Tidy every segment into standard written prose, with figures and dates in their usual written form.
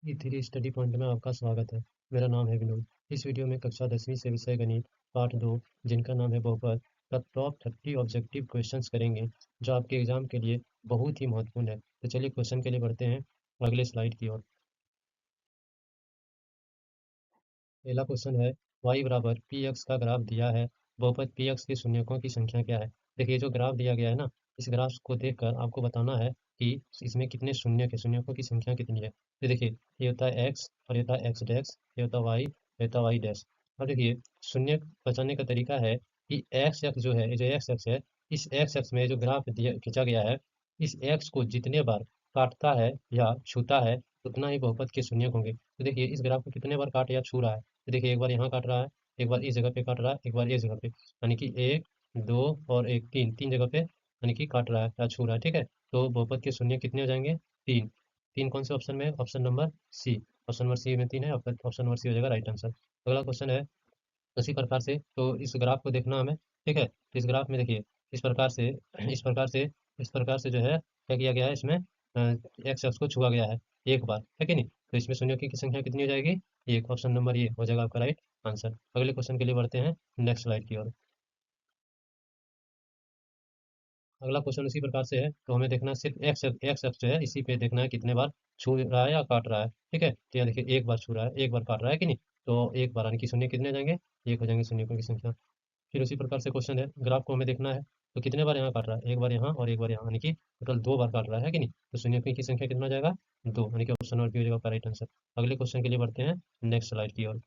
E3 study point में आपका स्वागत है। मेरा नाम है विनोद। इस वीडियो में कक्षा 10वीं से विषय गणित पार्ट 2 जिनका नाम है बहुपद का टॉप 30 ऑब्जेक्टिव क्वेश्चंस करेंगे जो आपके एग्जाम के लिए बहुत ही महत्वपूर्ण है। तो चलिए क्वेश्चन के लिए बढ़ते हैं अगले स्लाइड की ओर। पहला क्वेश्चन है y बराबर पी एक्स का ग्राफ दिया है, बहुपद पी एक्स के शून्यकों की संख्या क्या है। देखिए जो ग्राफ दिया गया है ना, इस ग्राफ को देखकर आपको बताना है कि इसमें कितने शून्यक है, शून्यकों की संख्या कितनी है। तो देखिए ये होता है एक्स और ये होता है एक्स डैश, ये होता है वाई, ये होता है वाई डैश। अब देखिए शून्य बचाने का तरीका है कि एक्स एक्स जो है, ये जो एक्स एक्स है, इस एक्स एक्स में जो ग्राफ दिया खींचा गया है, इस एक्स को जितने बार काटता है या छूता है उतना ही बहुपद के शून्यक होंगे। तो देखिए इस ग्राफ को कितने बार काट या छू रहा है। तो देखिए एक बार यहाँ काट रहा है, एक बार इस जगह पे काट रहा है, एक बार इस जगह पे, यानी कि एक, दो और एक, तीन, तीन जगह पे यानी कि काट रहा है या छू रहा है। ठीक है, तो बहुपद के शून्य कितने हो जाएंगे? तीन। तीन कौन से ऑप्शन में है? Option number C. Option number C में तीन है, ऑप्शन नंबर सी हो जाएगा राइट आंसर। अगला क्वेश्चन है उसी प्रकार से, तो इस ग्राफ को देखना हमें। ठीक है, तो इस ग्राफ में देखिए इस प्रकार से इस प्रकार से इस प्रकार से जो है क्या किया गया है, इसमें एक्स एक्स को छुआ गया है एक बार, है कि नहीं। तो इसमें शून्य की संख्या कितनी हो जाएगी? एक। ऑप्शन नंबर ये हो जाएगा आपका राइट आंसर। अगले क्वेश्चन के लिए बढ़ते हैं नेक्स्ट स्लाइड की ओर। अगला क्वेश्चन उसी प्रकार से है, तो हमें देखना है सिर्फ एक्स एक्स एक्स जो है इसी पे देखना है कितने बार छू रहा है या काट रहा है। ठीक है, तो यहाँ देखिए एक बार छू रहा है, एक बार काट रहा है कि नहीं। तो एक बार यानी कि शून्य कितने हो जाएंगे? एक हो जाएंगे शून्य की संख्या। फिर उसी प्रकार से क्वेश्चन है, ग्राफ को हमें देखना है, तो कितने बार यहाँ काट रहा है? एक बार यहाँ और एक बार यहाँ, यानी कि टोटल दो बार काट रहा है कि नहीं। तो शून्य की संख्या कितना हो जाएगा? दो, यानी कि ऑप्शन नंबर बी हो जाएगा आपका राइट आंसर। अगले क्वेश्चन के लिए बढ़ते हैं नेक्स्ट स्लाइड की ओर।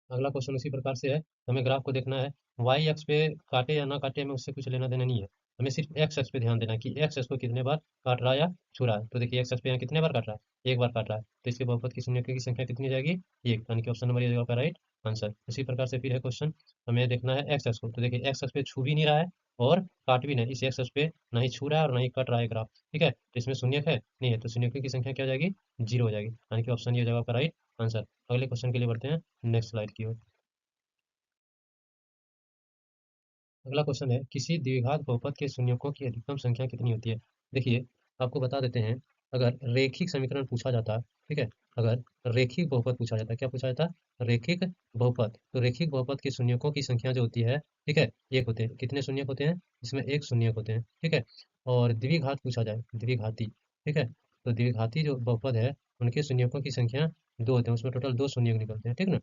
अगला क्वेश्चन उसी प्रकार से है, हमें ग्राफ को देखना है। वाई एक्स पे काटे या ना काटे हमें उससे कुछ लेना देना नहीं है। हमें सिर्फ एक्स एक्स पे ध्यान देना है कि एक्स एक्स को कितने बार काट रहा है या छू रहा है। तो देखिए एक्स एक्स पे यहाँ कितने बार काट रहा है? एक बार काट रहा है, तो इसके बहुपद की शून्य की संख्या कितनी हो जाएगी? एक, यानी कि ऑप्शन नंबर ये होगा राइट आंसर। इसी प्रकार से फिर है क्वेश्चन, हमें देखना है एक्स एक्स को, तो देखिए एक्स एक्स पे छू भी नहीं रहा है और काट भी नहीं, इस एक्स एक्स पे ना ही छू रहा है और ना ही कट रहा है ग्राफ। ठीक है, तो इसमें शून्य है नहीं है, तो शून्य की संख्या क्या हो जाएगी? जीरो हो जाएगी, यानी कि ऑप्शन ये हो जाएगा आपका राइट आंसर। अगले क्वेश्चन के लिए बढ़ते हैं नेक्स्ट स्लाइड की ओर। अगला क्वेश्चन है, किसी द्विघात बहुपद के शून्यकों की अधिकतम संख्या कितनी होती है। देखिए आपको बता देते हैं, अगर रेखिक समीकरण पूछा जाता, ठीक है, अगर रेखिक बहुपद पूछा जाता, क्या पूछा जाता? रेखिक बहुपद। तो रेखिक बहुपद के शून्यकों की संख्या जो होती है, ठीक है, एक होते हैं। कितने शून्यक होते हैं? इसमें एक शून्यक होते हैं। ठीक है, और द्विघात पूछा जाए, द्विघाती, ठीक है, तो द्विघाती जो बहुपद है उनके शून्यकों की संख्या दो होते हैं, उसमें टोटल दो शून्यक निकलते हैं। ठीक ना,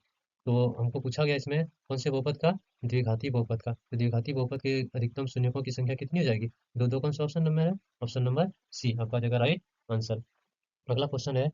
तो हमको पूछा गया इसमें कौन से बहुपद का? द्विघाती बहुपद का। तो द्विघाती बहुपद के अधिकतम शून्यकों की संख्या कितनी हो जाएगी? दो। दो कौन सा ऑप्शन नंबर है? ऑप्शन नंबर सी आपका जगह राइट आंसर। अगला क्वेश्चन है,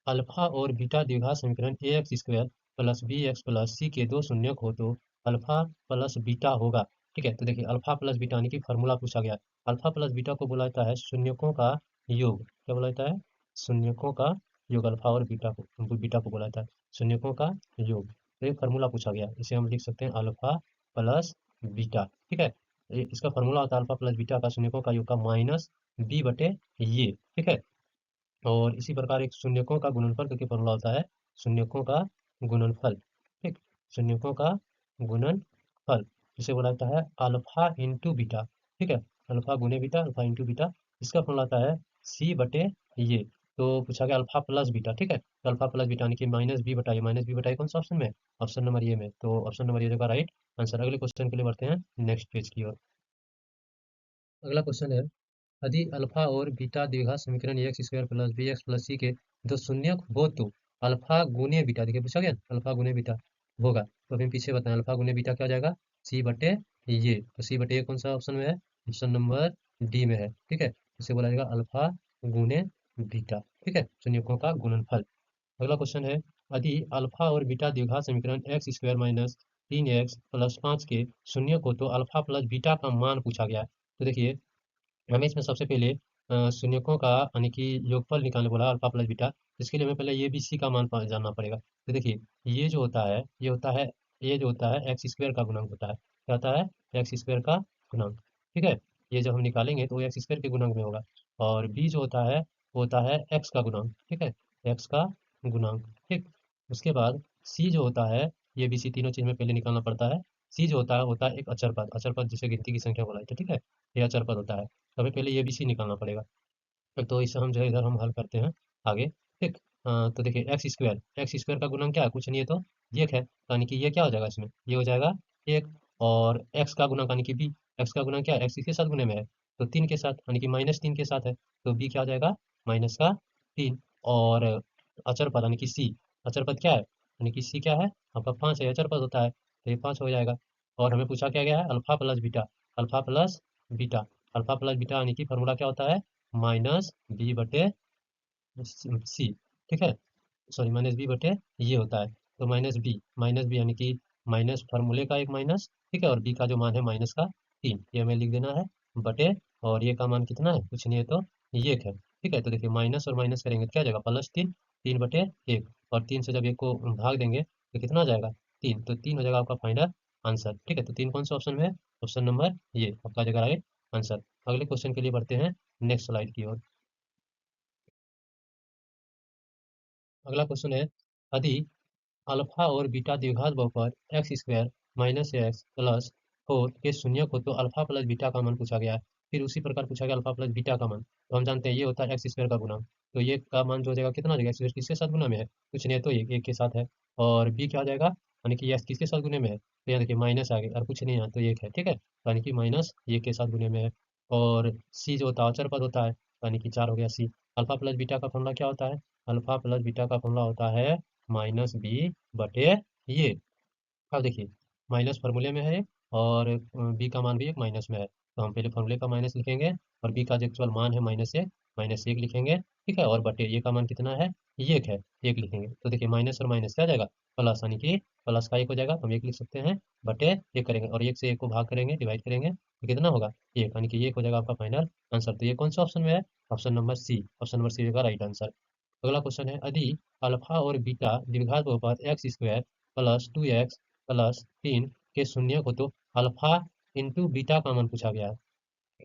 अल्फा और बीटा द्विघात समीकरण a x square plus b x plus c के दो शून्यक हो तो अल्फा प्लस बीटा होगा। ठीक है, तो देखिए अल्फा प्लस बीटा यानी कि फॉर्मूला पूछा गया। अल्फा प्लस बीटा को बोला जाता है शून्यकों का योग। क्या बोला जाता है? शून्यकों का योग। अल्फा और बीटा को बोला जाता है शून्यकों का योग। तो ये फार्मूला पूछा गया, इसे हम लिख सकते हैं अल्फा प्लस बीटा। ठीक है, इसका फार्मूला होता है अल्फा प्लस बीटा का शून्यकों का योग का माइनस बी बटे ये। ठीक है, और इसी प्रकार एक शून्यकों का गुणनफल करके फॉर्मूला होता है शून्यकों का गुणनफल। ठीक, शून्यकों का गुणनफल जिसे बोला जाता है अल्फा इंटू बीटा। ठीक है, अल्फा गुने बीटा, अल्फा इंटू बीटा, इसका फॉर्मूला आता है सी बटे ये। तो पूछा गया अल्फा प्लस बीटा। ठीक है, तो अल्फा प्लस बीटा यानी कि माइनस बी बटा ये, माइनस बी बटा ये कौन सा ऑप्शन में है? ऑप्शन नंबर ये में, तो ऑप्शन नंबर ये जगह राइट आंसर। अगले क्वेश्चन के लिए बढ़ते हैं नेक्स्ट पेज की ओर। अगला क्वेश्चन है, यदि अल्फा और बीटा द्विघात समीकरण x square plus b x plus c के दो शून्यक हो तो अल्फा गुने बीटा, देखिए पूछा गया अल्फा गुने बीटा होगा, तो अभी पीछे बताएं अल्फा गुने बीटा क्या हो जाएगा? सी बटे ये। तो सी बटे ये कौन सा ऑप्शन में है? ऑप्शन नंबर डी में है। ठीक है, इसे बोला जाएगा अल्फा गुने बीटा। ठीक है, शून्यकों का गुणनफल। अगला क्वेश्चन है, यदि अल्फा और बीटा द्विघात समीकरण x square minus 3x plus 5 के शून्य को तो अल्फा प्लस बीटा का मान पूछा गया है। तो देखिए हमें इसमें सबसे पहले शून्यकों का यानी कि योगफल निकालने बोला अल्फा प्लस बीटा। इसके लिए हमें पहले ये बी सी का मान जानना पड़ेगा। तो देखिए ये जो होता है ये जो होता है एक्स स्क्वायर का गुणांक होता है। क्या होता है? एक्स स्क्वायर का गुणांक। ठीक है, ये जब हम निकालेंगे तो एक्स स्क्वायर के गुणांक में होगा। और बी जो होता है वो होता है एक्स का गुणांक। ठीक है, एक्स का गुणांक। ठीक, उसके बाद सी जो होता है, ये बी सी तीनों चीज में पहले निकालना पड़ता है। सी जो होता है एक अचर पद, अचर पद जिसे गिनती की संख्या बोला जाता है। ठीक है, ये अचर पद होता है, तो हमें पहले ये बी सी निकालना पड़ेगा। तो इसे हम जो है इधर हम हल करते हैं आगे। ठीक। तो देखिए एक्स स्क्वायर का गुणन क्या है, कुछ नहीं है तो एक है, यानी कि ये क्या हो जाएगा, इसमें ये हो जाएगा एक। और एक्स का गुणन यानी कि बी, एक्स का गुणन क्या है, एक्स किसके साथ गुणे में है, तो तीन के साथ, यानी कि -3 के साथ है, तो बी क्या हो जाएगा, -3। और अचर पद यानी कि सी, अचर पद क्या है, यानी कि सी क्या है आपका 5 है, अचर पद होता है तो ये 5 हो जाएगा। और हमें पूछा क्या गया है, alpha plus beta, alpha plus beta, alpha plus beta यानी कि फॉर्मूला क्या होता है, -b/c। ठीक है, सॉरी -b/, ये होता है, तो माइनस बी यानी कि माइनस फार्मूले का एक माइनस, ठीक है, और बी का जो मान है -3, ये हमें लिख देना है बटे, और ये का मान कितना है, कुछ नहीं है तो ये एक है। ठीक है, तो देखिए माइनस और माइनस करेंगे तो क्या हो जाएगा, +3, 3/1, और 3 से जब एक को भाग देंगे तो कितना आ जाएगा, 3, तो 3 हो जाएगा आपका फाइनल आंसर। ठीक है, तो 3 कौन सा ऑप्शन में है, ऑप्शन नंबर ये आपका जगह राइट आंसर। अगले क्वेश्चन के लिए बढ़ते हैं नेक्स्ट स्लाइड की ओर। अगला क्वेश्चन है, यदि अल्फा और बीटा द्विघात बहुपद x square minus x plus 4 के शून्यक हो तो अल्फा प्लस बीटा का मान पूछा गया है। फिर उसी प्रकार पूछा गया अल्फा प्लस बीटा का मान, तो हम जानते हैं ये होता है एक्स स्क्वायर का गुना, तो ये का मान जो हो जाएगा कितना हो जाएगा, एक्स स्क्वायर किसके साथ गुना में है, कुछ नहीं है तो एक के साथ है। और बी क्या हो जाएगा, यानी कि एक्स किसके साथ गुने में है, तो यहाँ देखिए माइनस आ गया और कुछ नहीं है तो एक है। ठीक है, यानी कि माइनस एक के साथ गुने में है। और सी जो होता है अचर पद होता है, यानी कि 4 हो गया सी। अल्फा प्लस बीटा का फॉर्मूला क्या होता है, अल्फा प्लस बीटा का फॉर्मूला होता है -b/, ये। अब देखिए माइनस फार्मूले में है और बी का मान भी एक माइनस में है, तो हम पहले फार्मूले का माइनस लिखेंगे और बी का जो एक्चुअल मान है -1 लिखेंगे। ठीक है, और बटे ये का मान कितना है, ये एक है, एक लिखेंगे। तो देखिए माइनस और माइनस क्या आ जाएगा, प्लस, यानी कि प्लस का एक हो जाएगा तो हम एक लिख सकते हैं, बटे एक करेंगे और एक से एक को भाग करेंगे, डिवाइड करेंगे तो कितना होगा, एक, यानी कि ये एक हो जाएगा आपका फाइनल आंसर। तो ये कौन सा ऑप्शन में है, option number C, option number C होगा राइट आंसर। अगला क्वेश्चन है, यदि अल्फा और बीटा द्विघात बहुपद x square plus 2x plus 3 के शून्य को तो अल्फा इंटू बीटा का मान पूछा गया है।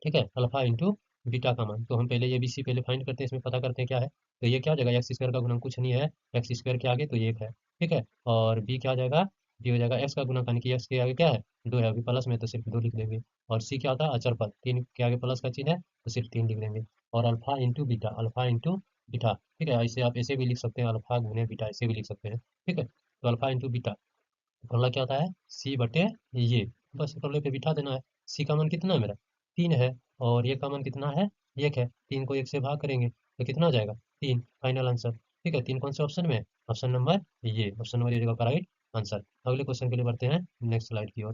ठीक है, अल्फा इंटू बीटा का मान, तो हम पहले ये बी सी पहले फाइंड करते हैं, इसमें पता करते हैं क्या है, तो ये क्या हो जाएगा, एक्स स्क्वायर का गुणन कुछ नहीं है, एक्स स्क्वायर के आगे तो ये एक है। ठीक है, और बी क्या हो जाएगा, बी हो जाएगा एक्स का गुणन, यानी कि एक्स के आगे क्या है, दो है, अभी प्लस में तो सिर्फ दो लिख देंगे। और सी क्या होता है, अचर पद, तीन के आगे प्लस का चिन्ह है तो सिर्फ तीन लिख देंगे। और alpha into beta, alpha into beta, ठीक है, ऐसे आप ऐसे भी लिख सकते हैं, अल्फा गुने बीटा ऐसे भी लिख सकते हैं। ठीक है, तो अल्फा इंटू बीटा फॉर्मूला क्या होता है, सी/, ये, बस फॉर्मूले पे बिठा देना है। सी का मान कितना है मेरा, 3 है, और ये का मान कितना है, एक है, 3 को 1 से भाग करेंगे तो कितना हो जाएगा, 3, फाइनल आंसर। ठीक है, 3 कौन से ऑप्शन में है, ऑप्शन नंबर ये, ऑप्शन नंबर ये जगह का राइट आंसर। अगले क्वेश्चन के लिए बढ़ते हैं नेक्स्ट स्लाइड की ओर।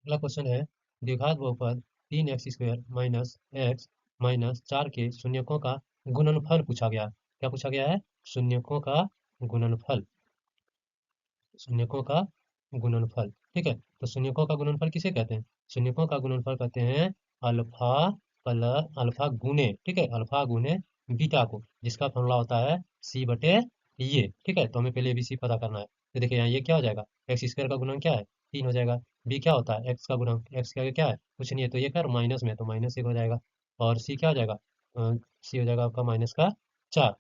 अगला क्वेश्चन है, द्विघात बहुपद 3x² माइनस एक्स माइनस 4 के शून्यकों का गुणनफल पूछा गया। क्या पूछा गया है, शून्यकों का गुणनफल, शून्यकों का गुणनफल। ठीक है, तो शून्यकों का गुणनफल किसे कहते हैं, शून्यकों का गुणनफल कहते हैं अल्फा प्लस अल्फा गुने, ठीक है, अल्फा गुने बीटा को, जिसका फॉर्मूला होता है सी/, ये। ठीक है, तो हमें पहले एबीसी पता करना है, तो देखिए यहाँ ये क्या हो जाएगा, एक्स स्क्वायर का गुणन क्या है, 3 हो जाएगा। बी क्या होता है, एक्स का गुणन, एक्स के आगे क्या है, कुछ नहीं है तो ये क्या माइनस में है तो -1 हो जाएगा। और सी क्या हो जाएगा, सी हो जाएगा आपका -4।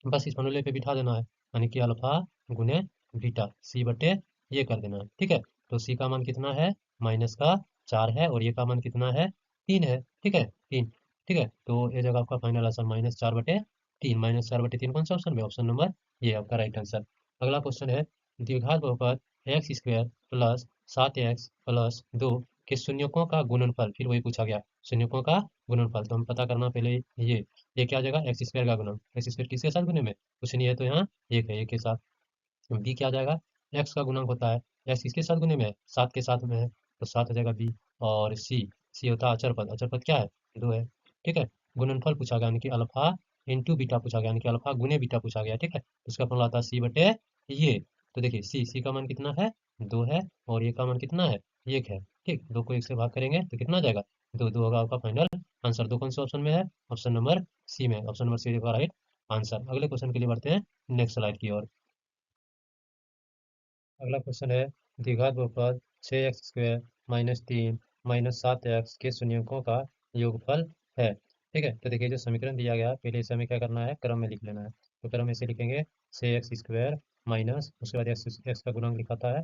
बस इस फॉर्मूले पे बिठा देना है, यानी कि अल्फा गुने बीटा, सी/, ये कर देना है। ठीक है, तो सी का मान कितना है, -4 है, और ये का मान कितना है, 3 है। ठीक है, 3। ठीक है, तो ये जगह आपका फाइनल आंसर -4/3, -4/3 कौन सा ऑप्शन में, ऑप्शन नंबर ये आपका राइट आंसर। अगला क्वेश्चन है, द्विघात बहुपद x square plus 7x plus 2 के शून्यकों का गुणनफल, फिर वही पूछा गया, शून्यकों का गुणनफल, तो हम पता करना पहले ये क्या हो जाएगा, एक्स स्क्वायर का गुणन, एक्स स्क्वायर किसके साथ गुने में, कुछ नहीं है तो यहाँ एक है, एक के साथ। बी क्या आ जाएगा, एक्स का गुणक होता है, एक्स किसके साथ गुने में है, 7 के साथ में है, तो 7 हो जाएगा बी। और सी होता है अचर पद, अचर पद क्या है, 2 है। ठीक है, गुणनफल पूछा गया, यानी कि अल्फा इंटू बीटा पूछा गया, यानी कि अल्फा गुने बीटा पूछा गया। ठीक है, तो इसका फॉर्मूला आता है सी/, ये। तो देखिए सी का मान कितना है, 2 है, और ये का मान कितना है, 1 है। ठीक, 2 को 1 से भाग करेंगे तो कितना आ जाएगा, 2 होगा आपका फाइनल आंसर। 2 कौन से ऑप्शन में है, ऑप्शन नंबर सी में, ऑप्शन नंबर सी का राइट आंसर। अगले क्वेश्चन के लिए बढ़ते हैं नेक्स्ट स्लाइड की ओर। अगला क्वेश्चन है, द्विघात बहुपद 6x² -3 -7x के शून्यकों का योगफल है। ठीक है, तो देखिए जो समीकरण दिया गया है, पहले इसे हमें क्या करना है, क्रम में लिख लेना है। तो क्रम में इसे लिखेंगे 6x² माइनस, उसके बाद एक्स का गुणांक लिखाता है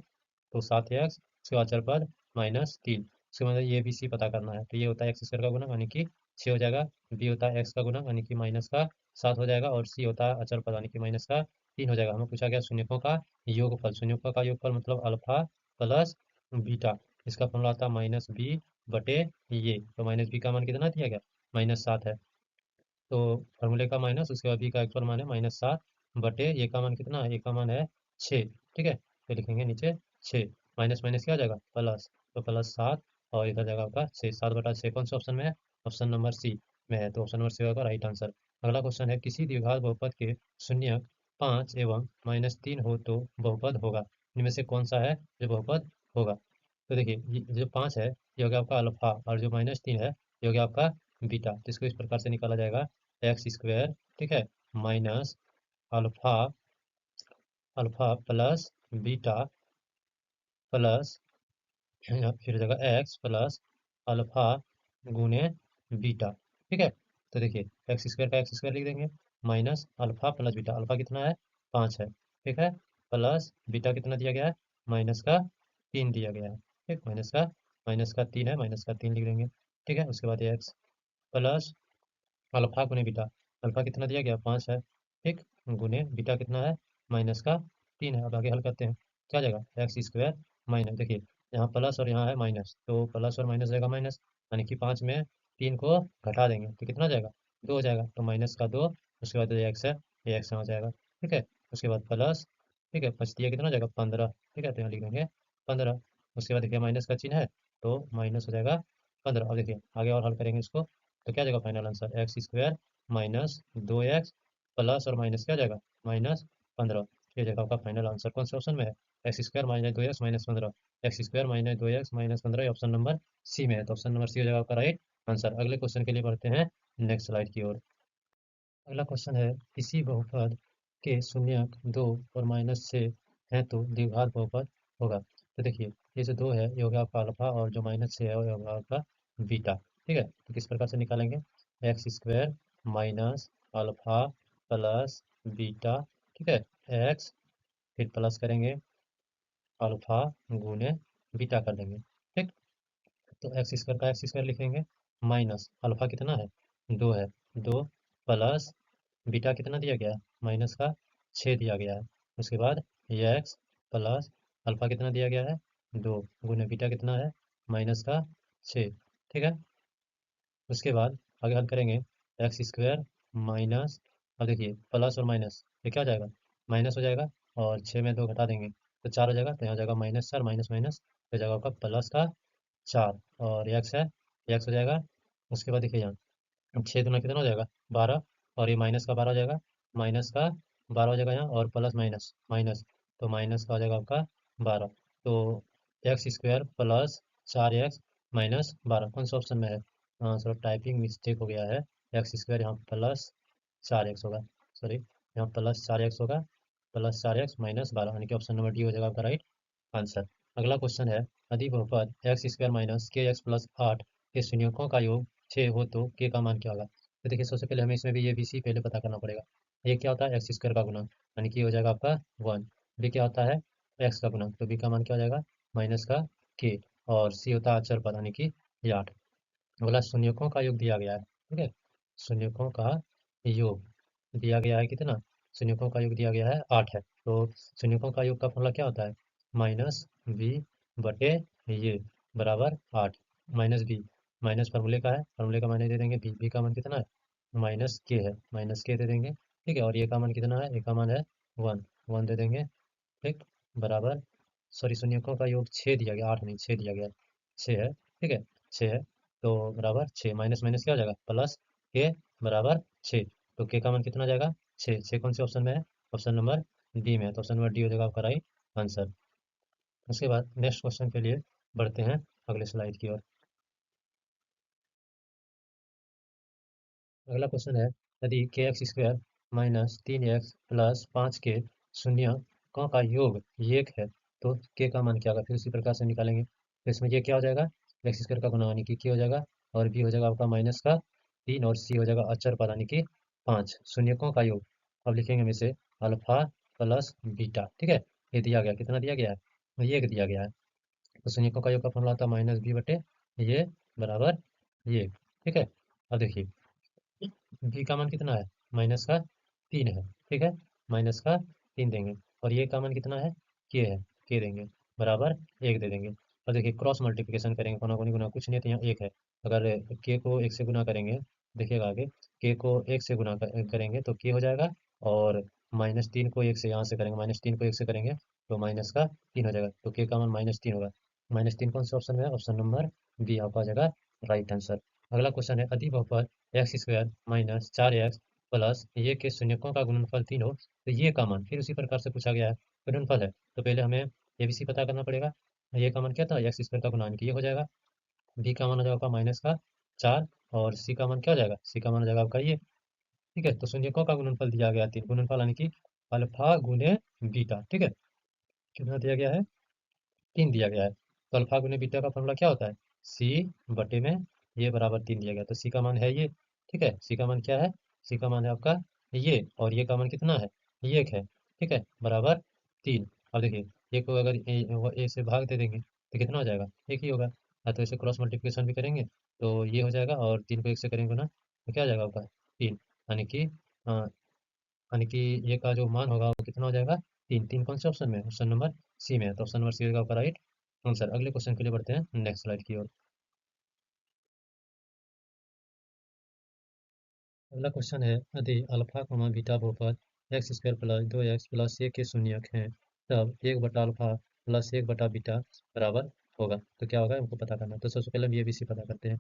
तो 7x, उसके बाद अचर पद -3। उसके मतलब ये बी सी पता करना है। तो ये होता है एक्स स्क्वायर का गुणक यानी कि 6 हो जाएगा, बी होता है एक्स का गुणक यानी कि माइनस का 7 हो जाएगा, और सी होता है अचर पद यानी कि माइनस का 3 हो जाएगा। हमें पूछा गया शून्यकों का योगफल। शून्यकों का योगफल मतलब अल्फा प्लस बीटा। इसका फॉर्मूला आता है माइनस बी बटे ये। तो माइनस बी का मान कितना दिया गया, -7 है। तो फार्मूले का माइनस, उसके बाद बी का एक्चुअल मान है -7 बटे ये का मान कितना है, ये का मान है 6। ठीक है, तो लिखेंगे नीचे 6, माइनस माइनस क्या आ जाएगा प्लस, तो +7 और इधर जाएगा आपका 6, 7/6 कौन से ऑप्शन में है, ऑप्शन नंबर सी में है। तो ऑप्शन नंबर सी होगा राइट आंसर। अगला क्वेश्चन है किसी द्विघात बहुपद के शून्य 5 एवं -3 हो तो बहुपद होगा, इनमें से कौन सा है जो बहुपद होगा। तो देखिए ये जो 5 है ये हो गया आपका अल्फा, और जो -3 है ये हो गया आपका बीटा। तो इसको इस प्रकार से निकाला जाएगा एक्स स्क्वायर, ठीक है, minus alpha, alpha plus beta plus फिर जगह एक्स प्लस अल्फा गुने बीटा। ठीक है, तो देखिए एक्स स्क्वायर का एक्स स्क्वायर लिख देंगे, minus alpha plus beta. Alpha कितना है 5 है, ठीक है, प्लस बीटा कितना दिया गया है, -3 दिया गया है। ठीक, माइनस का 3 है, -3 लिख देंगे। ठीक है, उसके बाद एक्स प्लस अल्फा गुने बीटा। अल्फा कितना दिया गया 5 है, ठीक, गुने बीटा कितना है -3 है। अब आगे हल करते हैं, क्या जाएगा एक्स स्क्वायर माइनस, देखिए यहाँ प्लस और यहाँ है माइनस, तो प्लस और माइनस जाएगा माइनस, यानी कि 5 में 3 को घटा देंगे तो कितना जाएगा 2 हो जाएगा, तो -2। उसके बाद ये एक्स है, ये एक्स आ जाएगा। ठीक है, उसके बाद प्लस, ठीक है, बच दिया कितना जाएगा 15। ठीक है, तो यहाँ लिख देंगे 15। उसके बाद देखिए माइनस का चिन्ह है तो माइनस हो जाएगा 15। अब देखिए आगे और हल करेंगे इसको, तो क्या जाएगा final answer x square -2x plus और माइनस क्या जाएगा -15। ये जगह आपका फाइनल आंसर कौन से ऑप्शन में है, x square -2x -15। X square -2x -15 option number C में है। तो ऑप्शन नंबर सी हो जाएगा आपका राइट आंसर। अगले क्वेश्चन के लिए बढ़ते हैं नेक्स्ट स्लाइड की ओर। अगला क्वेश्चन है किसी बहुपद के शून्यक 2 और -6 हैं तो द्विघात बहुपद होगा। तो देखिए ये जो 2 है ये होगा आपका अल्फा, और जो -6 है वो होगा आपका बीटा। ठीक है, तो किस प्रकार से निकालेंगे, x square minus alpha plus beta, ठीक है, एक्स फिर प्लस करेंगे अल्फा गुने बीटा कर देंगे। ठीक, तो एक्स स्क्वायर का एक्स स्क्वायर लिखेंगे, माइनस अल्फा कितना है 2 है, 2 प्लस बीटा कितना दिया गया है -6 दिया गया है। उसके बाद ये एक्स प्लस अल्फा कितना दिया गया है 2 गुने बीटा कितना है -6। ठीक है, उसके बाद आगे हल करेंगे एक्स स्क्वायर माइनस, अब देखिए प्लस और माइनस ये क्या हो जाएगा माइनस हो जाएगा, और 6 में 2 घटा देंगे तो 4 हो जाएगा, तो यहाँ जाएगा -4 माइनस माइनस, तो जाएगा आपका प्लस का 4, और एक्स है, एक्स हो जाएगा। उसके बाद देखिए यहाँ 6 दूना कितना हो जाएगा 12, और ये माइनस का 12 हो जाएगा, माइनस का 12 हो जाएगा यहाँ, और प्लस माइनस माइनस, तो माइनस का हो जाएगा आपका 12। तो एक्स स्क्वायर प्लस 4x -12 कौन सा ऑप्शन में है, हाँ सर टाइपिंग मिस्टेक हो गया है, एक्स स्क्वायर यहाँ प्लस 4x होगा, सॉरी यहाँ प्लस 4x होगा, +4x -12 यानी कि ऑप्शन नंबर डी हो जाएगा आपका राइट आंसर। अगला क्वेश्चन है यदि बहुपद एक्स स्क्वायर माइनस के एक्स प्लस 8 के शून्यकों का योग 6 हो तो के का मान क्या होगा। तो देखिए सबसे पहले हमें इसमें भी ये बी सी पहले पता करना पड़ेगा। ये क्या होता है एक्स स्क्वायर का गुणा, यानी कि हो जाएगा आपका 1। बी क्या होता है एक्स का गुणा, तो बी का मान क्या हो जाएगा माइनस का के, और सी होता है अचर पद यानी कि ये 8। अगला शून्यकों का योग दिया गया है, ठीक है, शून्यकों का योग दिया गया है कितना, शून्यकों का योग दिया गया है 8 है। तो शून्यकों का योग का फॉर्मूला क्या होता है -b बटे ये बराबर 8, -b माइनस फार्मूले का है, फार्मूले का मान दे देंगे बी का मान कितना है -k है, -k दे देंगे। ठीक है, और ये का मान कितना है, ए का मान है 1, 1 दे देंगे। ठीक, बराबर, सॉरी शून्यकों का योग 6 दिया गया, 8 नहीं 6 दिया गया, 6 है, ठीक है 6 है, तो बराबर 6 माइनस माइनस क्या हो जाएगा प्लस के बराबर 6। तो के का मान कितना जाएगा 6, 6 कौन से ऑप्शन में है, ऑप्शन नंबर डी में है, तो ऑप्शन नंबर डी हो जाएगा आपका राइट आंसर। उसके बाद नेक्स्ट क्वेश्चन के लिए बढ़ते हैं अगले स्लाइड की ओर। अगला क्वेश्चन है यदि के एक्स स्क्वायर -3x प्लस 5 के शून्यकों का योग 1 है तो के का मान क्या होगा, फिर उसी प्रकार से निकालेंगे। तो इसमें ये क्या हो जाएगा एक्स स्क्वायर का गुणा यानी कि के हो जाएगा, और बी हो जाएगा आपका माइनस का 3, और सी हो जाएगा अचर पद यानी कि 5 शून्यकों का योग। अब लिखेंगे हम इसे अल्फा प्लस बीटा। ठीक है, ये दिया गया कितना दिया गया है, ये दिया गया है। तो शून्यकों का योग का फॉर्मूला आता है -b बटे ये बराबर ये, ठीक है। अब देखिए बी का मान कितना है, माइनस का 3 है, ठीक है, माइनस का 3 देंगे। और ये का मान कितना है, के है, के देंगे, बराबर 1 दे देंगे। और देखिए क्रॉस मल्टीप्लिकेशन करेंगे, कोना कोनी गुना कुछ नहीं है, तो यहाँ 1 है। अगर के को 1 से गुना करेंगे, देखिएगा आगे, के को 1 से गुना करेंगे तो के हो जाएगा। और -3 को 1 से यहाँ से करेंगे, -3 को 1 से करेंगे तो माइनस का 3 हो जाएगा, तो के का मान -3 होगा। -3 कौन सा ऑप्शन में है, ऑप्शन नंबर बी आपका हो जाएगा राइट आंसर। अगला क्वेश्चन है, अति बहुपद x square minus 4x plus ये के शून्यकों का गुणनफल 3 हो तो ये का मान फिर उसी प्रकार से पूछा गया है। गुणनफल है तो पहले हमें एबीसी पता करना पड़ेगा। ये का मान क्या था, एक्स स्क्वायर का गुणन, ये हो जाएगा। बी का मान हो जाएगा आपका माइनस का 4। और सी का मान क्या हो जाएगा, सी का मान हो जाएगा आपका ये, ठीक है। तो शून्यकों का गुणनफल दिया गया 3, गुणनफल यानी कि अल्फा गुने बीटा, ठीक है। कितना दिया गया है, 3 दिया गया है। तो अल्फा गुने बीटा का फॉर्मूला क्या होता है, सी बटे में ये बराबर 3 दिया गया, तो सी का मान है ये, ठीक है। सी का मान क्या है, सी का मान है आपका ये, और ये का मान कितना है, ये 1 है, ठीक है, बराबर 3। अब देखिए ये को अगर ए से भाग दे देंगे तो कितना हो जाएगा, एक ही होगा। तो इसे क्रॉस मल्टीप्लिकेशन भी करेंगे तो ये हो जाएगा, और 3 को 1 से करेंगे ना तो क्या हो जाएगा आपका 3। यानी कि ये का जो मान होगा वो कितना हो जाएगा, 3। 3 कौन से ऑप्शन में है, ऑप्शन नंबर सी में है, तो ऑप्शन नंबर सी होगा आपका राइट आंसर। अगले क्वेश्चन के लिए बढ़ते हैं नेक्स्ट स्लाइड की ओर। अगला क्वेश्चन है, यदि अल्फा कोमा बीटा बहुपद x square plus 2x plus a के शून्यक हैं तब 1/अल्फा प्लस 1/बीटा बराबर होगा, तो क्या होगा हमको पता करना है। तो सबसे पहले हम ये बी सी पता करते हैं।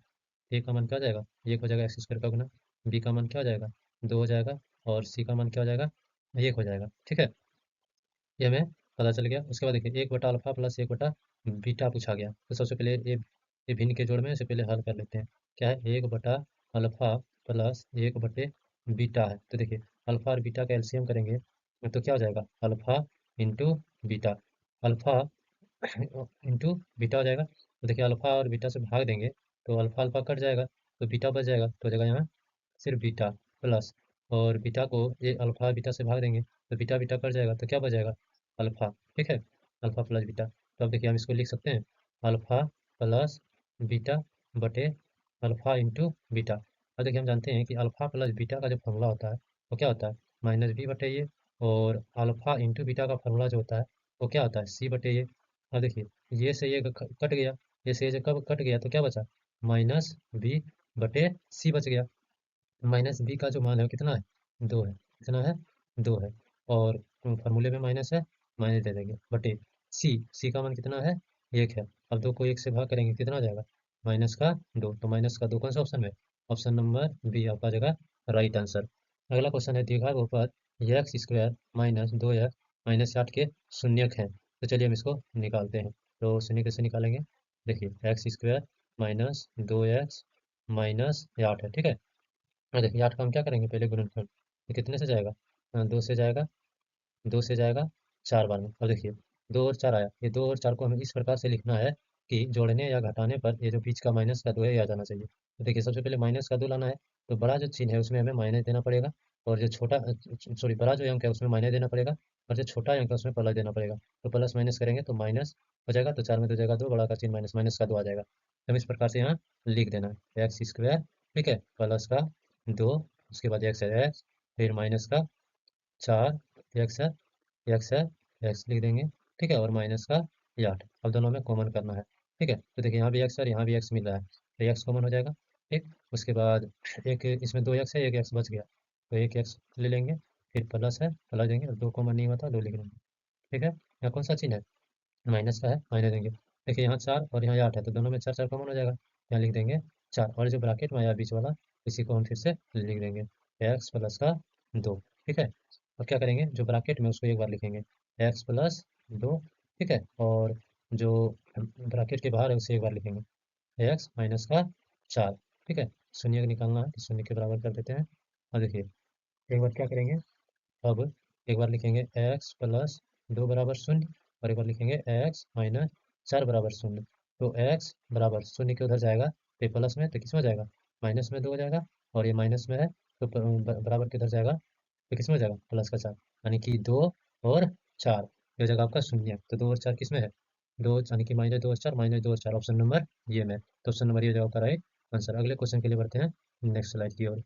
ए का मान क्या हो जाएगा, एक हो जाएगा एक्स स्क्वायर का गुना, बी का मान क्या हो जाएगा 2 हो जाएगा, और सी का मान क्या हो जाएगा 1 हो जाएगा, ठीक है। ये हमें पता चल गया। उसके बाद देखिए 1/अल्फा प्लस 1/बीटा पूछा गया, तो सबसे पहले ये भिन्न के जोड़ में से पहले हल कर लेते हैं। क्या है, 1/अल्फा प्लस 1/बीटा है, तो देखिए अल्फा और बीटा का एलसीएम करेंगे तो क्या हो जाएगा, alpha into beta, alpha into beta हो जाएगा। तो देखिए अल्फा और बीटा से भाग देंगे तो अल्फा अल्फा कट जाएगा तो बीटा बच जाएगा, तो हो जाएगा यहाँ सिर्फ बीटा प्लस, और बीटा को ये अल्फा बीटा से भाग देंगे तो बीटा बीटा कट जाएगा तो क्या बच जाएगा, अल्फा, ठीक है, अल्फा प्लस बीटा। तो अब देखिए हम इसको लिख सकते हैं, अल्फा प्लस बीटा बटे अल्फा इंटू बीटा। अब देखिए हम जानते हैं कि अल्फा प्लस बीटा का जो फॉर्मूला होता है वो क्या होता है, माइनस बी बटे ये, और अल्फा इंटू बीटा का फॉर्मूला जो होता है वो क्या होता है, सी बटे ये। अब देखिए ये से ये कट गया, ये से ये जब कब कट गया तो क्या बचा, माइनस बी बटे सी बच गया। माइनस बी का जो मान है वो कितना है, 2 है, कितना है, 2 है। और फार्मूले में माइनस है, माइनस दे देंगे बटे सी, सी का मान कितना है, 1 है। अब 2 को 1 से भाग करेंगे कितना हो जाएगा, -2, तो -2 कौन सा ऑप्शन में, ऑप्शन नंबर बी आपका जगह राइट आंसर। अगला क्वेश्चन है, द्विघात बहुपद x square minus 2x minus 8 के शून्यक हैं, तो चलिए हम इसको निकालते हैं। तो शून्य कैसे निकालेंगे, देखिए x square minus 2x minus 8 है, ठीक है। देखिए 8 का हम क्या करेंगे, पहले गुणनफल, ये कितने से जाएगा, 2 से जाएगा, 2 से जाएगा 4 बार में। अब देखिए 2 और 4 आया, ये 2 और 4 को हमें इस प्रकार से लिखना है कि जोड़ने या घटाने पर ये जो बीच का माइनस का 2 है ये आ जाना चाहिए। तो देखिए सबसे पहले माइनस का 2 लाना है, तो बड़ा जो चिन्ह है उसमें हमें माइनस देना पड़ेगा, और जो छोटा सॉरी बड़ा जो अंक है उसमें माइनस देना पड़ेगा, और जो छोटा अंक है उसमें प्लस देना पड़ेगा। तो प्लस माइनस करेंगे तो माइनस हो जाएगा, तो 4 में 2 जगह 2, बड़ा का चिन्ह माइनस, माइनस का 2 आ जाएगा। तो हम इस प्रकार से यहाँ लिख देना है, एक्स स्क्वायर, ठीक है, प्लस का 2, उसके बाद एक्स है एक्स, फिर माइनस का 4, एक्स है एक्स है एक्स लिख देंगे, ठीक है, और माइनस का ये 8। अब दोनों में कॉमन करना है, ठीक है। तो देखिए यहाँ भी एक्स है और यहाँ भी एक्स मिल रहा है, तो एक्स कॉमन हो जाएगा, ठीक। उसके बाद एक इसमें 2 एक्स है, एक एक्स बच गया, तो एक एक्स ले लेंगे, फिर प्लस है प्लस देंगे, और 2 कॉमन नहीं हुआ था 2 लिख देंगे, ठीक है। यहाँ कौन सा चिन्ह है, माइनस का है, माइनस देंगे। देखिए यहाँ 4 और यहाँ 8 है, तो दोनों में 4 4 कॉमन हो जाएगा, यहाँ लिख देंगे 4, और जो ब्रैकेट में आया बीच वाला इसी को हम फिर से लिख देंगे, एक्स प्लस का 2, ठीक है। और क्या करेंगे, जो ब्रैकेट में उसको एक बार लिखेंगे, एक्स प्लस 2, ठीक है, और जो ब्रैकेट के बाहर है उसे एक बार लिखेंगे, एक्स माइनस का 4, ठीक है। शून्य को निकालना है तो शून्य के बराबर कर देते हैं। और देखिए एक बार क्या करेंगे, अब एक बार लिखेंगे एक्स प्लस 2 बराबर 0, और एक बार लिखेंगे एक्स माइनस 4 बराबर 0। तो एक्स बराबर 0 के उधर जाएगा तो ये प्लस में, तो किस में हो जाएगा, माइनस में 2 हो जाएगा, और ये माइनस में है तो बराबर के उधर जाएगा तो किस में हो जाएगा, प्लस का 4, यानी कि 2 और 4, ये हो जाएगा आपका 0। तो 2 और 4 किस में है, 2 यानी कि -2 और 4, -2 और 4, ऑप्शन नंबर ये में। तो ऑप्शन नंबर ये हो जाएगा आपका राइट आंसर। अगले क्वेश्चन के लिए बढ़ते हैं नेक्स्ट स्लाइड की ओर।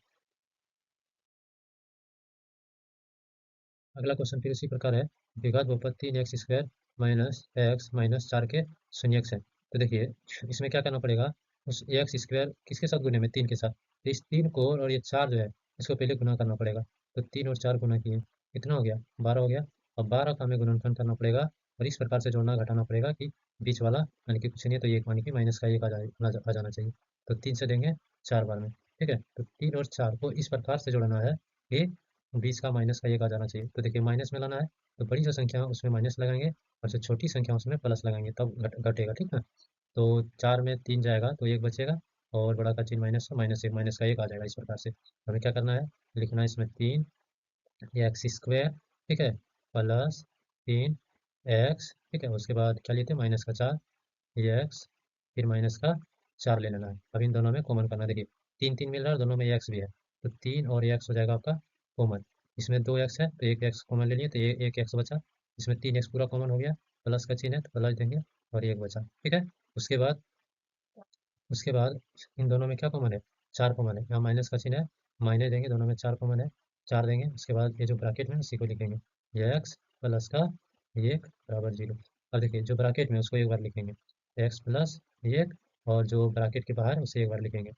अगला क्वेश्चन फिर इसी प्रकार है, द्विघात बहुपद 3x² माइनस एक्स माइनस 4 के शून्य एक्स है। तो देखिए इसमें क्या करना पड़ेगा, उस एक्स स्क्वायर किसके साथ गुने में, 3 के साथ, तो इस 3 को और ये 4 जो है इसको पहले गुना करना पड़ेगा। तो 3 और 4 गुना किए, कितना हो गया, 12 हो गया। अब 12 का हमें गुणनफल करना पड़ेगा और इस प्रकार से जोड़ना घटाना पड़ेगा कि बीच वाला यानी कि कुछ नहीं है तो ये मानी कि माइनस का एक आ जाना चाहिए। तो 3 से देंगे 4 बार में, ठीक है। तो 3 और 4 को इस प्रकार से जोड़ना है कि 20 का माइनस का एक आ जाना चाहिए। तो देखिए माइनस में लाना है तो बड़ी जो संख्या है उसमें माइनस लगाएंगे और जो छोटी संख्या है उसमें प्लस लगाएंगे, तब घटेगा, ठीक है। तो 4 में 3 जाएगा तो एक बचेगा और बड़ा का चिन्ह माइनस, माइनस एक माइनस का एक आ जाएगा। इस प्रकार से हमें क्या करना है, लिखना है इसमें 3 एक्स स्क्वायर, ठीक है, प्लस 3 एक्स, ठीक है। उसके बाद क्या लेते हैं, माइनस का 4 एक्स, फिर माइनस का 4 ले लेना है। अब इन दोनों में कॉमन करना है, देखिए 3 3 मिल रहा है और दोनों में एक्स भी है, तो 3 और एक्स हो जाएगा आपका कॉमन। इसमें 2 एक्स है तो एक एक्स कॉमन ले लिए तो ये एक एक्स बचा। इसमें 3 एक्स पूरा कॉमन हो गया, प्लस का चिन्ह है तो प्लस देंगे और एक बचा, ठीक है। उसके बाद उसके बाद इन दोनों में क्या कॉमन है, 4 कॉमन है, यहाँ माइनस का चिन्ह है, माइनस देंगे, दोनों में 4 कॉमन है, 4 देंगे। उसके बाद ये जो ब्रैकेट में है, उसी को लिखेंगे, ये एक्स प्लस का एक बराबर 0। अब देखिए जो ब्रैकेट में है उसको एक बार लिखेंगे, एक्स प्लस एक, और जो ब्रैकेट के बाहर है उसे एक बार लिखेंगे,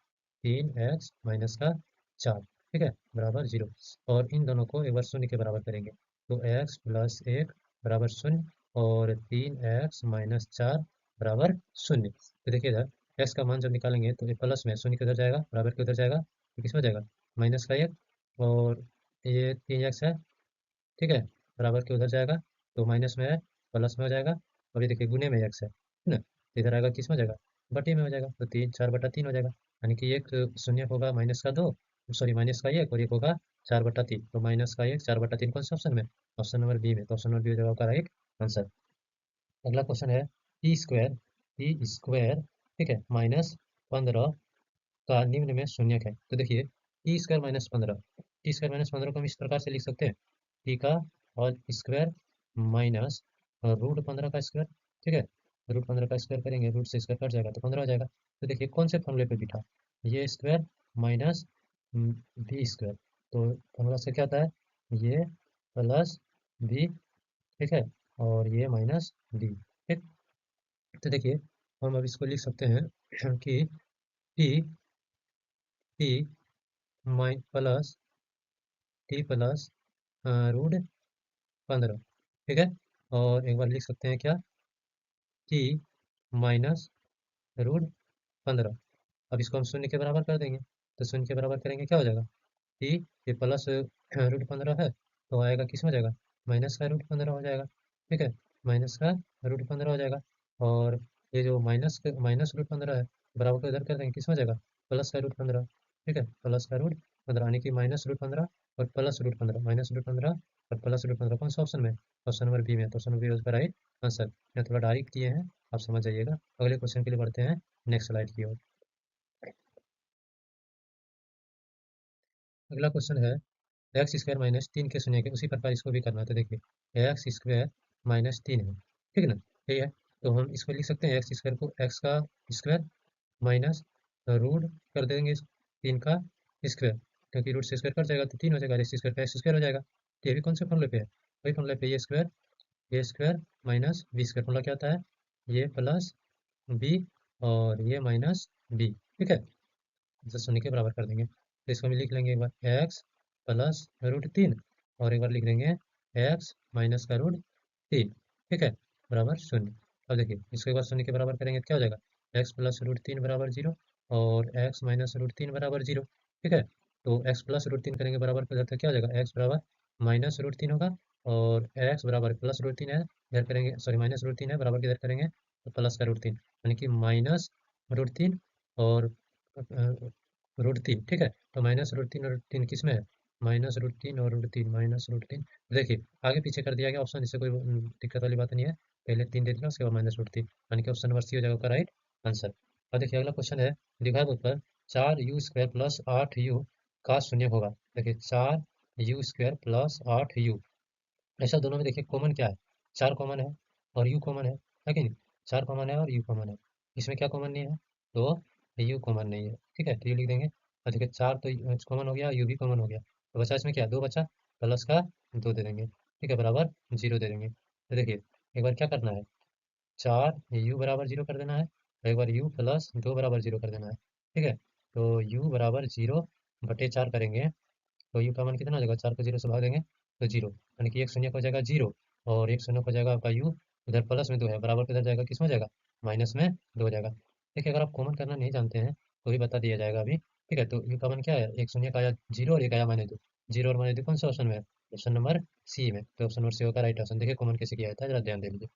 3 एक्स माइनस का 4, ठीक है, बराबर 0। और इन दोनों को एक बार शून्य के बराबर करेंगे, तो एक्स प्लस एक बराबर शून्य और 3 एक्स माइनस 4 बराबर शून्य। तो देखिए इधर एक्स का मान जब निकालेंगे तो ये प्लस में शून्य किधर जाएगा, बराबर के उधर जाएगा, तो किस में जाएगा, माइनस का एक, और ये 3 एक्स है, ठीक है, बराबर के उधर जाएगा तो माइनस में है, प्लस में हो जाएगा। और ये देखिए गुने में एक्स है ना, तो इधर आएगा किस में हो जाएगा, बटे में हो जाएगा, तो 3 4 बटा 3 हो जाएगा। यानी कि एक शून्य होगा माइनस का 2, सॉरी माइनस का एक, और एक होगा 4 बटा 3, तो माइनस का एक 4 बटा 3 कौन सा ऑप्शन में, ऑप्शन नंबर बी में। तो ऑप्शन नंबर बी हो जाएगा आपका राइट आंसर। अगला क्वेश्चन है टी स्क्वायर, ठीक है, माइनस 15 का निम्न में शून्यक है। तो देखिए टी स्क्वायर माइनस 15 को हम इस प्रकार से लिख सकते हैं, टी का और स्क्वायर माइनस रूट 15 का स्क्वायर, ठीक है। रूट 15 का स्क्वायर करेंगे, रूट से स्क्वायर कट जाएगा तो 15 हो जाएगा। तो देखिए कौन से फॉर्मूले पे बिठा, ये स्क्वायर माइनस बी स्क्वायर, तो फॉर्मूला से क्या होता है, ये प्लस बी, ठीक है, और ये माइनस डी, ठीक। तो देखिए हम अब इसको लिख सकते हैं कि टी टी माइ प्लस टी प्लस रूट 15, ठीक है। और एक बार लिख सकते हैं क्या, टी माइनस रूट 15। अब इसको हम शून्य के बराबर कर देंगे, तो शून्य के बराबर करेंगे क्या हो जाएगा, टी ये प्लस रूट 15 है तो आएगा किस में हो जाएगा, माइनस का रूट 15 हो जाएगा, ठीक है, माइनस का रूट 15 हो जाएगा। और ये जो माइनस रूट 15 है बराबर को इधर कर देंगे, किस में हो जाएगा, प्लस का रूट 15, ठीक है, प्लस का रूट 15 यानी कि माइनस रूट 15 और प्लस रूट 15, माइनस रूट 15 और प्लस रूट 15 कौन सा ऑप्शन में, ऑप्शन नंबर बी में। तो ऑप्शन नंबर बी उसका राइट आंसर। मैं थोड़ा डायरेक्ट किए हैं, आप समझ जाइएगा। अगले क्वेश्चन के लिए बढ़ते हैं नेक्स्ट स्लाइड की ओर। अगला क्वेश्चन है x² - 3 के शून्य के, उसी प्रकार इसको भी करना है। तो देखिए x² - 3 है, ठीक है ना, यही है। तो हम इसको लिख सकते हैं x² को x का स्क्वायर माइनस रूट कर देंगे 3 का स्क्वायर, क्योंकि रूट से स्क्वायर कट जाएगा तो 3 हो जाएगा, एक्स स्क्वायर का एक्स स्क्वायर हो जाएगा। तो ये भी कौन से फॉर्मूले पे है, वही फॉर्मूले पे, a square minus b square, formula क्या होता है, ये प्लस बी और ये माइनस बी, ठीक है, इसे शून्य के बराबर कर देंगे। तो इसको हम लिख लेंगे एक बार एक्स प्लस रूट 3 और एक बार लिख देंगे एक्स माइनस का रूट 3, ठीक है, बराबर शून्य। अब देखिए इसको एक बार शून्य के बराबर करेंगे तो क्या हो जाएगा, एक्स प्लस रूट 3 बराबर 0 और एक्स माइनस रूट 3 बराबर 0, ठीक है। तो एक्स प्लस रूट 3 करेंगे बराबर कर देते क्या हो जाएगा, एक्स बराबर माइनस रूट 3 होगा और एक्स बराबर प्लस रूट 3 है, इधर करेंगे, सॉरी माइनस रूट 3 है बराबर किधर करेंगे, तो प्लस का रूट 3 यानी कि माइनस रूट 3 और रूट 3, ठीक है। तो माइनस रूट 3 और रूट 3 किस में है, माइनस रूट 3 और रूट 3, माइनस रूट 3। देखिए आगे पीछे कर दिया गया ऑप्शन, इससे कोई दिक्कत वाली बात नहीं है, पहले 3 दे दिया उसके बाद माइनस रूट 3, यानी कि ऑप्शन नंबर सी हो जाएगा राइट आंसर। और देखिए अगला क्वेश्चन है, द्विघात उत्तर 4u² प्लस 8u का शून्य होगा। देखिए 4u² प्लस 8u, ऐसा दोनों में देखिए कॉमन क्या है, 4 कॉमन है और u कॉमन है कि नहीं, 4 कॉमन है और u कॉमन है, इसमें क्या कॉमन नहीं है, तो यू कॉमन नहीं है, ठीक है, तो यू लिख देंगे। और देखिए 4 तो कॉमन हो गया, यू भी कॉमन हो गया, तो बचा इसमें क्या, 2 बचा, प्लस का 2 दे देंगे, ठीक है, बराबर 0 दे देंगे। तो देखिए एक बार क्या करना है, 4 यू बराबर 0 कर देना है, और एक बार यू प्लस 2 बराबर 0 कर देना है, ठीक है। तो यू बराबर 0 बटे 4 करेंगे, तो यू का मान कितना आ जाएगा, 4 को 0 से भाग देंगे तो 0, यानी कि एक शून्य हो जाएगा 0, और एक शून्य हो जाएगा आपका यू, इधर प्लस में 2 है, बराबर किधर जाएगा, किस में जाएगा, माइनस में 2 हो जाएगा। देखिए अगर आप कॉमन करना नहीं जानते हैं तो भी बता दिया जाएगा अभी, ठीक है। तो यू का मान क्या है, एक शून्य का आया 0 और एक आया -2, 0 और -2 कौन सा ऑप्शन में है, ऑप्शन नंबर सी में, तो ऑप्शन नंबर सी होगा राइट ऑप्शन। देखिए कॉमन कैसे किया जाता है, जरा ध्यान दे लीजिए।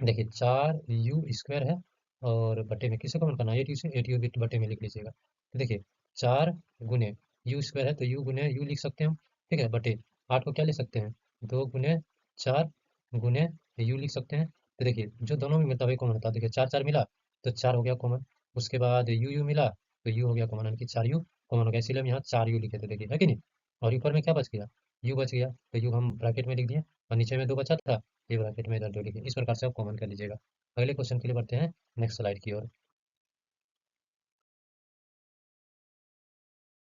देखिए 4u² है, और बटे में किसे कॉमन करना है, 8u से, 8u बटे में लिख लीजिएगा। तो देखिए 4 गुने u² है, तो u गुने u लिख सकते हैं हम, ठीक है, बटे 8 को क्या लिख सकते हैं, 2 गुने 4 गुने u लिख सकते हैं। तो देखिए जो दोनों में मिलता है वही कॉमन होता है, देखिए 4 4 मिला तो 4 हो गया कॉमन, उसके बाद u मिला तो u हो गया कॉमन, यानी कि 4u कॉमन हो गया, इसीलिए हम यहाँ 4u लिखे थे, देखिए है कि नहीं। और ऊपर में क्या बच गया, u बच गया, तो u हम ब्रैकेट में लिख दिए, और नीचे में 2 बचा था, ये ब्रैकेट में इधर 2 लिखे, इस प्रकार से आप कॉमन कर लीजिएगा। अगले क्वेश्चन के लिए बढ़ते हैं नेक्स्ट स्लाइड की ओर।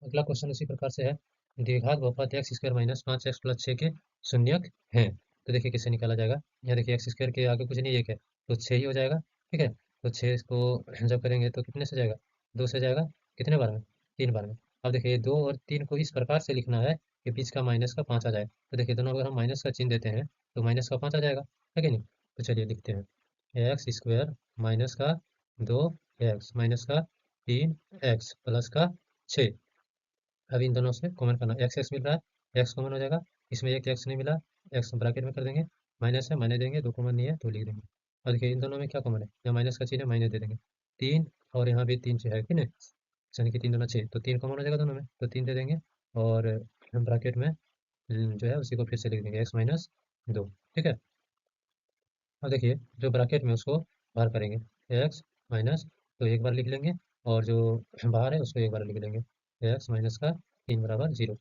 अगला क्वेश्चन उसी प्रकार से है, द्विघात बहुपद x² माइनस 5x प्लस 6 के शून्यक हैं। तो देखिए किससे निकाला जाएगा, यहाँ देखिए x² के आगे कुछ नहीं, एक है तो 6 ही हो जाएगा, ठीक है। तो 6 को जब करेंगे तो कितने से जाएगा, 2 से जाएगा, कितने बार में, 3 बार में। अब देखिए 2 और 3 को इस प्रकार से लिखना है कि बीच का माइनस का 5 आ जाए, तो देखिए दोनों अगर हम माइनस का चिन्ह देते हैं तो माइनस का 5 आ जाएगा, है कि नहीं। तो चलिए लिखते हैं x² माइनस का 2x माइनस का 3x प्लस का 6। अब इन दोनों से कॉमन करना, एक्स एक्स मिल रहा है, एक्स कॉमन हो जाएगा, इसमें एक एक्स नहीं मिला, एक्स ब्रैकेट में कर देंगे, माइनस है माइनस देंगे, दो कॉमन नहीं है तो लिख देंगे। और देखिए इन दोनों में क्या कॉमन है, यहाँ माइनस का चिन्ह है, माइनस दे देंगे, 3, और यहाँ भी 3 है कि नहीं, यानी कि 3 दूना 6, तो 3 कॉमन हो जाएगा दोनों में, तो 3 दे देंगे, और ब्रैकेट में जो है उसी को फिर से लिख देंगे, एक्स माइनस 2, ठीक है। अब देखिए जो ब्रैकेट में उसको बाहर करेंगे, एक्स माइनस, तो एक बार लिख लेंगे, और जो बाहर है उसको एक बार लिख लेंगे, एक्स माइनस का 3 बराबर 0।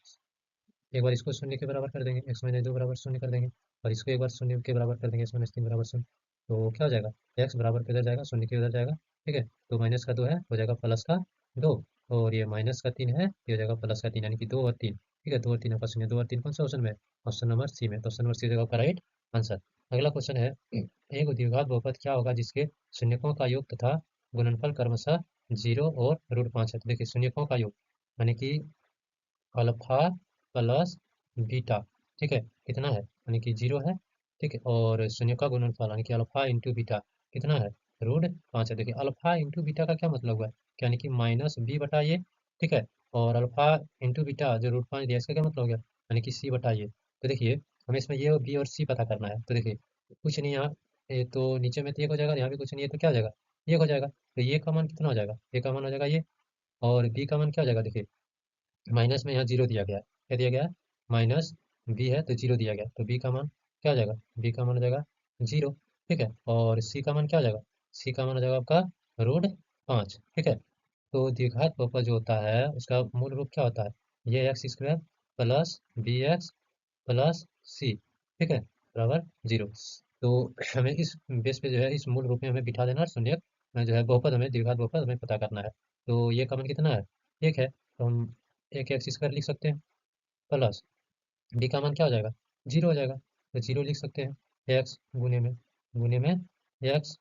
एक बार इसको शून्य के बराबर कर देंगे, एक्स माइनस 2 बराबर शून्य कर देंगे, और इसको एक बार शून्य के बराबर कर देंगे, एक्स माइनस 3 बराबर शून्य। तो क्या हो जाएगा, एक्स बराबर किधर जाएगा, शून्य के उधर जाएगा, ठीक है। तो माइनस का 2 है, हो जाएगा प्लस का 2, और ये माइनस का 3 है, ये हो जाएगा प्लस का 3, यानी कि 2 और 3, ठीक है, 2 और 3 आपका शून्य, 2 और 3 कौन सा ऑप्शन में है, ऑप्शन नंबर सी में, तो ऑप्शन नंबर सी हो जाएगा आपका राइट आंसर। अगला क्वेश्चन है, एक द्विघात बहुपद क्या होगा जिसके शून्यकों का योग तथा गुणनफल क्रमशः 0 और √5 है। तो देखिए शून्यकों का योग यानी कि अल्फा प्लस बीटा, ठीक है, कितना है, यानी कि 0 है, ठीक है, और शून्य का गुणनफल यानी कि अल्फा इंटू बीटा कितना है, √5 है। देखिए अल्फा इंटू बीटा का क्या मतलब हुआ है, यानी कि माइनस बी बटा ये, ठीक है, और अल्फा इंटू बीटा जो √5 दिया इसका क्या मतलब हो गया, यानी कि सी बटा ये। तो देखिए हमें इसमें ये बी और सी पता करना है, तो देखिए कुछ नहीं यहाँ, ये तो नीचे में तो 1 हो जाएगा, यहाँ भी कुछ नहीं है तो क्या हो जाएगा, 1 हो जाएगा, तो ये का मान कितना हो जाएगा, ए का मान हो जाएगा ये, और बी का मान क्या हो जाएगा, देखिए माइनस में यहाँ 0 दिया गया है, क्या दिया गया है, माइनस बी है तो 0 दिया गया, तो बी का मान क्या हो जाएगा, बी का मान हो जाएगा 0, ठीक है, और सी का मान क्या हो जाएगा, सी का मान हो जाएगा आपका √5, ठीक है। तो द्विघात बहुपद जो होता है उसका मूल रूप क्या होता है, ये x² plus b x plus c, ठीक है, बराबर 0। तो हमें इस बेस पे जो है इस मूल रूप में हमें बिठा देना, और शून्य जो है बहुपद हमें, द्विघात बहुपद हमें पता करना है। तो ये का मान कितना है, एक है, तो हम एक x² लिख सकते हैं, प्लस बी का मान क्या हो जाएगा, 0 हो जाएगा, तो 0 लिख सकते हैं, एक्स गुने में एक्स,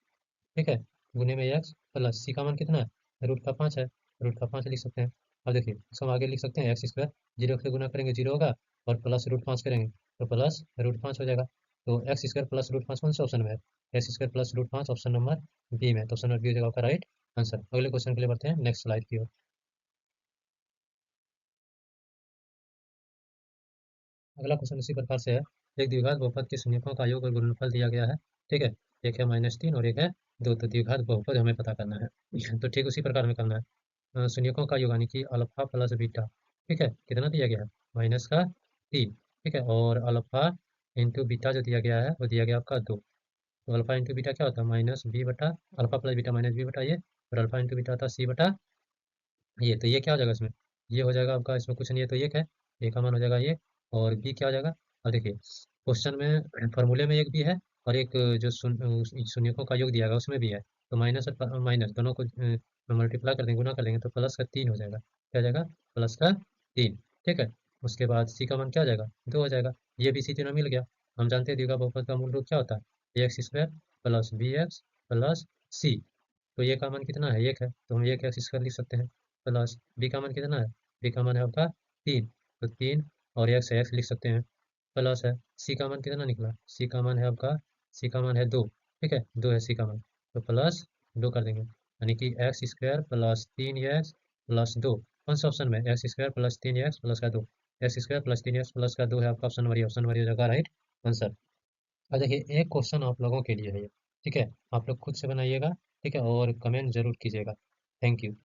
ठीक है, गुने में एक्स प्लस सी का मान कितना है, √5 है, √5 लिख सकते हैं। अब देखिए इसको हम आगे लिख सकते हैं, x², 0 से गुना करेंगे 0 होगा, और प्लस √5 करेंगे तो प्लस √5 हो जाएगा। तो x² प्लस √5 कौन से ऑप्शन में है, x² plus √5 option number B में, तो ऑप्शन नंबर बी हो जाएगा आपका राइट आंसर। अगले क्वेश्चन के लिए बढ़ते हैं नेक्स्ट स्लाइड की ओर। अगला क्वेश्चन इसी प्रकार से है, एक द्विघात बहुपद के शून्यकों का योग और गुणनफल दिया गया है, ठीक है, एक है -3 और एक है 2, तो द्विघात बहुपद हमें पता करना है। तो ठीक उसी प्रकार में करना है, शून्यकों का योग यानी कि अल्फा प्लस बीटा, ठीक है, कितना दिया गया है, -3, ठीक है, और अल्फा इंटू बीटा जो दिया गया है वो दिया गया आपका 2, तो अल्फा इंटू बीटा क्या होता है, माइनस बी बटा, alpha plus beta minus B बटा ये, और अल्फा इंटू बीटा होता है सी बटा ये, तो ये क्या हो जाएगा इसमें, ये हो जाएगा आपका, इसमें कुछ नहीं है तो एक है, ए का मान हो जाएगा ये, और बी क्या हो जाएगा। अब देखिए क्वेश्चन में फॉर्मूले में एक भी है, और एक जो शून्यकों का योग दिया गया उसमें भी है, तो माइनस और माइनस दोनों को में मल्टीप्लाई कर देंगे, गुना कर देंगे तो प्लस का 3 हो जाएगा। क्या हो जाएगा? प्लस का 3। ठीक है। उसके बाद सी का मान क्या हो जाएगा? 2 हो जाएगा। ये बी सी तीनों मिल गया। हम जानते हैं द्विघात बहुपद का मूल रूप क्या होता है? X square plus b x plus c. तो ये का मान कितना है? 1 है, तो हम 1 एक्स स्क्वायर लिख सकते हैं। प्लस बी का मान कितना है? बी का मान है आपका 3, तो 3 और एक्स है, एक्स लिख सकते हैं। प्लस है सी का मान कितना निकला? सी का मान है आपका, सी का मान है 2। ठीक है, 2 है सी का मान, तो प्लस 2 कर देंगे, यानी कि x square plus 3 x plus 2। कौन सा ऑप्शन में? X square plus 3 x plus का 2। X square plus 3 x plus का 2 है आपका option number A. Option number A हो जाएगा राइट आंसर। और देखिए एक क्वेश्चन आप लोगों के लिए है ये। ठीक है, आप लोग खुद से बनाइएगा। ठीक है, और कमेंट जरूर कीजिएगा। Thank you.